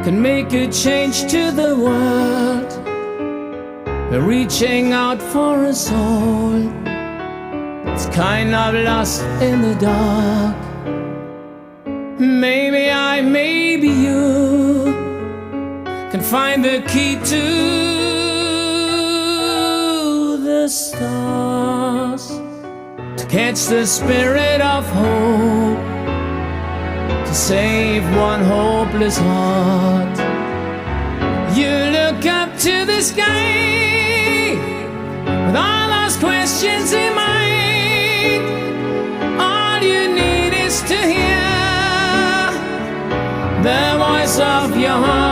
can make a change to the world. We're reaching out for a soul that's kind of lost in the dark. Maybe I, maybe you can find the key to the stars, to catch the spirit of hope, to save one hopeless heart. You look up to the sky with all those questions in mind. All you need is to hear the voice of your heart.